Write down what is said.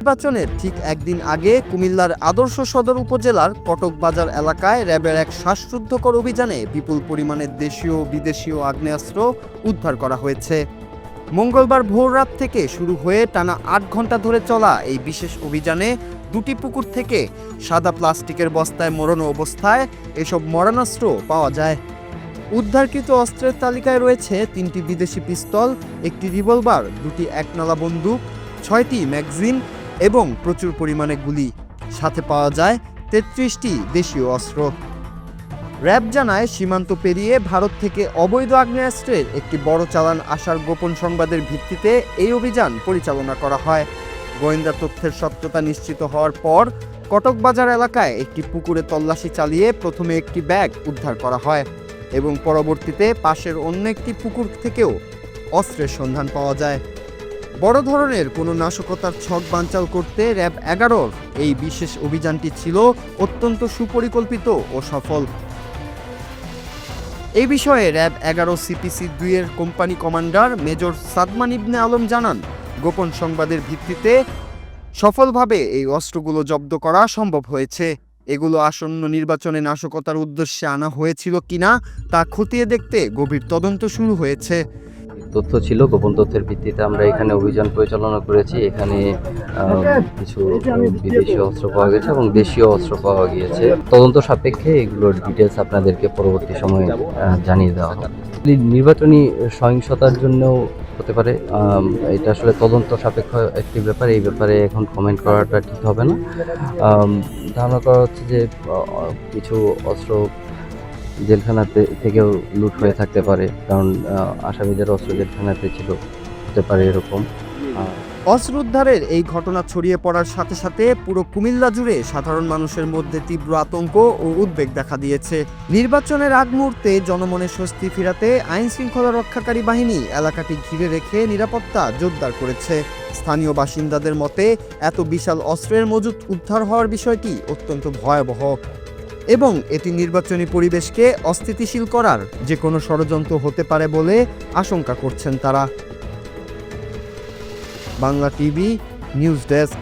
নির্বাচনের ঠিক একদিন আগে কুমিল্লার আদর্শ সদর উপজেলার কটক বাজার এলাকায় র্যাবের এক শ্বাসরুদ্ধকর অভিযানে বিপুল পরিমাণের দেশীয় ও বিদেশীয় আগ্নেয়াস্ত্র উদ্ধার করা হয়েছে। মঙ্গলবার ভোররাত থেকে শুরু হয়ে টানা ৮ ঘন্টা ধরে চলা এই বিশেষ অভিযানে দুটি পুকুর থেকে সাদা প্লাস্টিকের বস্তায় মোড়ানো অবস্থায় এসব মরণাস্ত্র পাওয়া যায়। উদ্ধারকৃত অস্ত্রের তালিকায় রয়েছে ৩টি বিদেশি পিস্তল, একটি রিভলভার, ২টি একনালা বন্দুক, ৬টি ম্যাগাজিন এবং প্রচুর পরিমাণে গুলি। সাথে পাওয়া যায় ৩৩টি দেশীয় অস্ত্র। র্যাব জানায়, সীমান্ত পেরিয়ে ভারত থেকে অবৈধ আগ্নেয়াস্ত্রের একটি বড় চালান আসার গোপন সংবাদের ভিত্তিতে এই অভিযান পরিচালনা করা হয়। গোয়েন্দা তথ্যের সত্যতা নিশ্চিত হওয়ার পর কটক বাজার এলাকায় একটি পুকুরে তল্লাশি চালিয়ে প্রথমে একটি ব্যাগ উদ্ধার করা হয় এবং পরবর্তীতে পাশের অন্য একটি পুকুর থেকেও অস্ত্রের সন্ধান পাওয়া যায়। বড় ধরনের কোনো নাশকতার ছক বানচাল করতে র্যাব ১১-র এই বিশেষ অভিযানটি ছিল অত্যন্ত সুপরিকল্পিত ও সফল। এই বিষয়ে র্যাব ১১ CPC-2 এর কোম্পানি কমান্ডার মেজর সাদমান ইবনে আলম জানান, গোপন সংবাদের ভিত্তিতে সফলভাবে এই অস্ত্রগুলো জব্দ করা সম্ভব হয়েছে। এগুলো আসন্ন নির্বাচনে নাশকতার উদ্দেশ্যে আনা হয়েছিল কিনা তা খতিয়ে দেখতে গভীর তদন্ত শুরু হয়েছে। তথ্য ছিল, গোপন তথ্যের ভিত্তিতে আমরা এখানে অভিযান পরিচালনা করেছি। এখানে কিছু বিদেশি অস্ত্র পাওয়া গেছে এবং দেশীয় অস্ত্র পাওয়া গিয়েছে। তদন্ত সাপেক্ষে এগুলোর ডিটেলস আপনাদেরকে পরবর্তী সময়ে জানিয়ে দেওয়া হবে। নির্বাচনী সহিংসতার জন্যও হতে পারে, এটা আসলে তদন্ত সাপেক্ষ একটি ব্যাপার। এই ব্যাপারে এখন কমেন্ট করাটা ঠিক হবে না। ধারণা করা হচ্ছে যে কিছু অস্ত্র জেলখানাতে থেকেও লুট হয়ে থাকতে পারে, কারণ আসামিদের অস্ত্র জেলখানাতে ছিল, হতে পারে এরকম। অস্ত্র উদ্ধারের এই ঘটনা ছড়িয়ে পড়ার সাথে সাথে পুরো কুমিল্লা জুড়ে সাধারণ মানুষের মধ্যে তীব্র আতঙ্ক ও উদ্বেগ দেখা দিয়েছে। নির্বাচনের আগ মুহূর্তে জনমনে স্বস্তি ফেরাতে আইন শৃঙ্খলা রক্ষাকারী বাহিনী এলাকাটি ঘিরে রেখে নিরাপত্তা জোরদার করেছে। স্থানীয় বাসিন্দাদের মতে, এত বিশাল অস্ত্রের মজুত উদ্ধার হওয়ার বিষয়টি অত্যন্ত ভয়াবহ এবং এটি নির্বাচনী পরিবেশকে অস্থিতিশীল করার যে কোনো ষড়যন্ত্র হতে পারে বলে আশঙ্কা করছেন তারা। Bangla TV news desk.